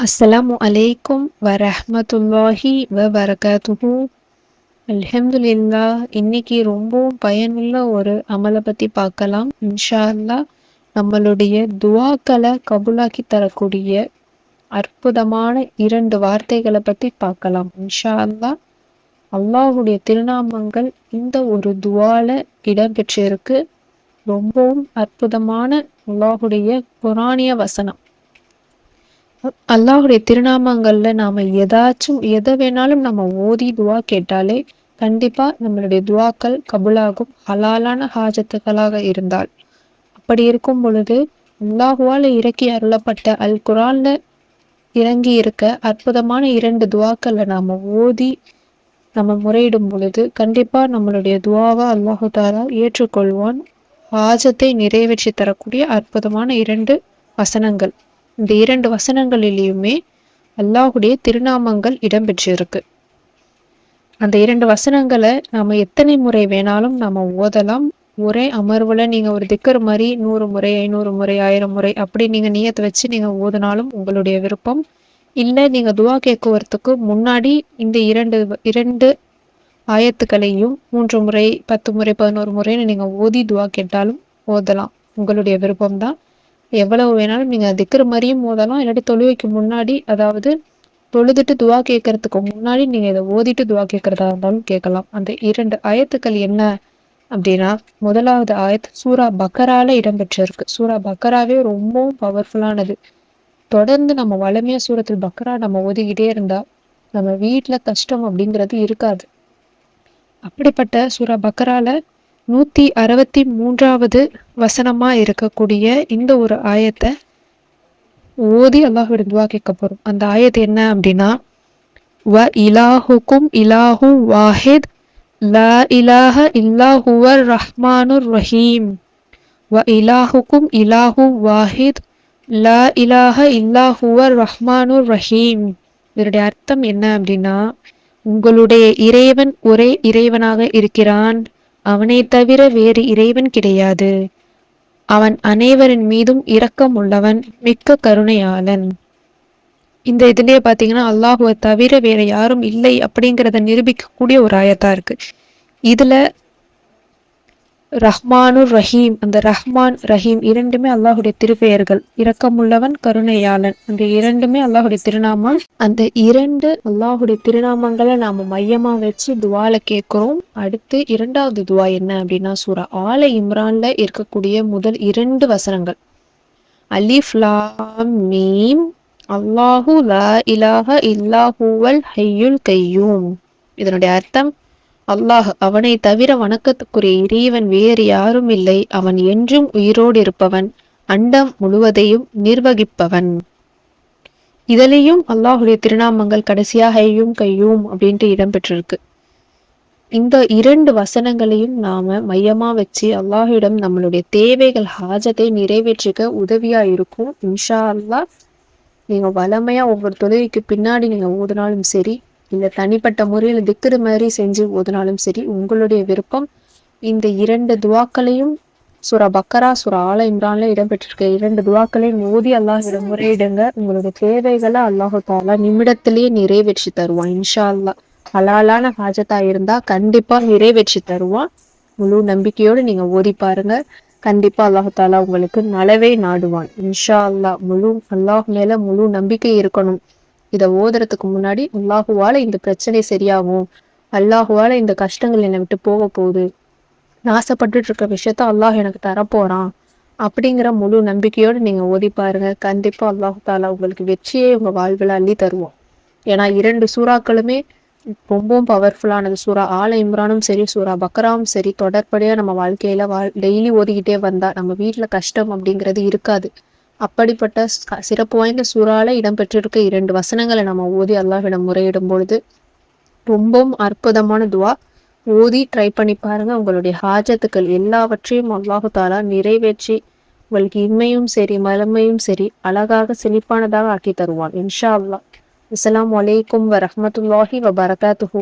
அஸ்ஸலாமு அலைக்கும் வரஹ்மத்துல்லாஹி வபரகாத்துஹு. அல்ஹம்துலில்லாஹ். இன்னைக்கு ரொம்பவும் பயனுள்ள ஒரு அமலை பற்றி பார்க்கலாம். இன்ஷா அல்லாஹ் நம்மளுடைய துவாக்களை கபூலாக்கி தரக்கூடிய அற்புதமான 2 வார்த்தைகளை பற்றி பார்க்கலாம். இன்ஷா அல்லாஹ் அல்லாஹுடைய திருநாமங்கள் இந்த ஒரு துவால இடம்பெற்றிருக்கு. ரொம்பவும் அற்புதமான அல்லாஹுடைய குரானிய வசனம். அல்லாஹுடைய திருநாமங்கள்ல நாம எதை வேணாலும் நம்ம ஓதி துவா கேட்டாலே கண்டிப்பா நம்மளுடைய துவாக்கள் கபூலாகும், ஹலாலான ஹாஜத்துக்களாக இருந்தால். அப்படி இருக்கும் பொழுது அல்லாஹுவால இறக்கி அருளப்பட்ட அல் குரான்ல இறங்கி இருக்க அற்புதமான 2 துவாக்களை நாம ஓதி நம்ம முறையிடும் பொழுது கண்டிப்பா நம்மளுடைய துவாவை அல்லாஹு தாலா ஏற்றுக்கொள்வான். ஹாஜத்தை நிறைவேற்றி தரக்கூடிய அற்புதமான 2 வசனங்கள். இந்த 2 வசனங்களிலேயுமே அல்லாஹுடைய திருநாமங்கள் இடம்பெற்றிருக்கு. அந்த 2 வசனங்களை நாம எத்தனை முறை வேணாலும் நாம ஓதலாம். ஒரே அமர்வுல நீங்க ஒரு திக்கர் மாதிரி 100 முறை 500 முறை 1000 முறை அப்படி நீங்க நியத்தை வச்சு நீங்க ஓதினாலும் உங்களுடைய விருப்பம். இல்லை நீங்க துவா கேட்குவதற்கு முன்னாடி இந்த இரண்டு ஆயத்துக்களையும் 3 முறை 10 முறை 11 முறைன்னு நீங்க ஓதி துவா கேட்டாலும் ஓதலாம். உங்களுடைய விருப்பம்தான். எவ்வளவு வேணாலும் நீங்க திக்கிற மாதிரியும் ஓதலாம், இல்லாட்டி தொழுவைக்கு முன்னாடி, அதாவது தொழுதுட்டு துவா கேட்கறதுக்கு முன்னாடி நீங்க இதை ஓதிட்டு துவா கேட்கறதா இருந்தாலும் கேட்கலாம். அந்த 2 ஆயத்துக்கள் என்ன அப்படின்னா, முதலாவது ஆயத் சூரா பக்கரால இடம்பெற்றிருக்கு. சூரா பக்கராவே ரொம்பவும் பவர்ஃபுல்லானது. தொடர்ந்து நம்ம வளமையா சூரத்தில் பக்கரா நம்ம ஓதிக்கிட்டே இருந்தா நம்ம வீட்டுல கஷ்டம் அப்படிங்கிறது இருக்காது. அப்படிப்பட்ட சூரா பக்கரால 163வது வசனமா இருக்கக்கூடிய இந்த ஒரு ஆயத்தை ஓதி அல்லாஹ்விட துவா கேட்க போறோம். அந்த ஆயத்து என்ன அப்படின்னா, வ இலாஹுக்கும் இலாஹு வாஹித் லா இலாஹ இல்லா ஹுவர் ரஹ்மானுர் ரஹீம். வ இலாஹுக்கும் இலாஹு வாஹித் லா இலாஹ இல்லா ஹுவர் ரஹ்மானுர் ரஹீம். இதனுடைய அர்த்தம் என்ன அப்படின்னா, உங்களுடைய இறைவன் ஒரே இறைவனாக இருக்கிறான், அவனை தவிர வேறு இறைவன் கிடையாது, அவன் அனைவரின் மீதும் இரக்கம் உள்ளவன், மிக்க கருணையாளன். இந்த இதுலயே பாத்தீங்கன்னா அல்லாஹுவை தவிர வேற யாரும் இல்லை அப்படிங்கிறத நிரூபிக்கக்கூடிய ஒரு ஆயத்தா இருக்கு. இதுல ரஹ்மானுர் ரஹீம், அந்த ரஹ்மான் ரஹீம் இரண்டுமே அல்லாஹுடைய திருப்பெயர்கள். இரக்கமுள்ளவன் கருணையாளன், அந்த இரண்டுமே அல்லாஹுடைய திருநாமம். அந்த 2 அல்லாஹுடைய திருநாமங்களை நாம மையமா வச்சு துவால கேட்கிறோம். அடுத்து 2வது துவா என்ன அப்படின்னா, சூரா ஆல இம்ரான்ல இருக்கக்கூடிய முதல் 2 வசனங்கள். அலிஃப் லாம் மீம் அல்லாஹு லா இலாஹ இல்லா ஹுவல் ஹய்யுல் கய்யூம். இதனுடைய அர்த்தம், அல்லாஹ் அவனை தவிர வணக்கத்துக்குரிய இறைவன் வேறு யாரும் இல்லை, அவன் என்றும் உயிரோடு இருப்பவன், அண்டம் முழுவதையும் நிர்வகிப்பவன். இதிலையும் அல்லாஹுடைய திருநாமங்கள் கடைசியா ஹையும் கையூம் அப்படின்ட்டு இடம்பெற்றிருக்கு. இந்த 2 வசனங்களையும் நாம மையமா வச்சு அல்லாஹிடம் நம்மளுடைய தேவைகள் ஹாஜத்தை நிறைவேற்றிக்க உதவியா இருக்கும். இன்ஷா அல்லாஹ் நீங்க வளமையா ஒவ்வொரு தொழுகைக்கு பின்னாடி நீங்க ஓதுனாலும் சரி, இல்ல தனிப்பட்ட முறையில் திக்ரு மாதிரி செஞ்சு ஓதுனாலும் சரி, உங்களுடைய விருப்பம். இந்த 2 துவாக்களையும் சூரா பக்கரா சூரா ஆல இம்ரான்ல இடம்பெற்றிருக்க 2 துவாக்களையும் ஓதி அல்லாஹிடம் முறையிடுங்க. உங்களுடைய தேவைகளை அல்லாஹு தாலா நிமிடத்திலேயே நிறைவேற்றி தருவான். இன்ஷா அல்லாஹ் ஹலாலான ஹாஜத்தா இருந்தா கண்டிப்பா நிறைவேற்றி தருவான். முழு நம்பிக்கையோடு நீங்க ஓதி பாருங்க. கண்டிப்பா அல்லாஹு தாலா உங்களுக்கு நலவை நாடுவான். இன்ஷா அல்லாஹ் அல்லாஹ் மேல முழு நம்பிக்கை இருக்கணும். இதை ஓதுறதுக்கு முன்னாடி அல்லாஹுவால இந்த பிரச்சனை சரியாகும், அல்லாஹுவால இந்த கஷ்டங்கள் என்னை விட்டு போக போகுது, நான் ஆசைப்பட்டுட்டு இருக்க விஷயத்த அல்லாஹ் எனக்கு தரப்போறான் அப்படிங்கிற முழு நம்பிக்கையோடு நீங்க ஓதி பாருங்க. கண்டிப்பா அல்லாஹு தாலா உங்களுக்கு வெற்றியை உங்க வாழ்வில் அள்ளி தருவோம். ஏன்னா 2 சூறாக்களுமே ரொம்பவும் பவர்ஃபுல்லானது. சூரா ஆல இம்ரானும் சரி சூரா பக்கராவும் சரி, தொடர்படியா நம்ம வாழ்க்கையில டெய்லி ஓதிக்கிட்டே வந்தா நம்ம வீட்டுல கஷ்டம் அப்படிங்கிறது இருக்காது. அப்படிப்பட்ட சிறப்பு வாய்ந்த சூறால இடம்பெற்றிருக்க 2 வசனங்களை நம்ம ஓதி அல்லாஹ்விடம் முறையிடும் பொழுது ரொம்பவும் அற்புதமான துவா. ஓதி ட்ரை பண்ணி பாருங்க. உங்களுடைய ஹாஜத்துக்கள் எல்லாவற்றையும் அல்லாஹு தாலா நிறைவேற்றி உங்களுக்கு இன்மையும் சரி மலமையும் சரி அழகாக செழிப்பானதாக ஆக்கி தருவான். இன்ஷா அல்லாஹ். அஸ்ஸலாமு அலைக்கும் வரஹ்மத்துல்லாஹி வபரகாத்துஹு.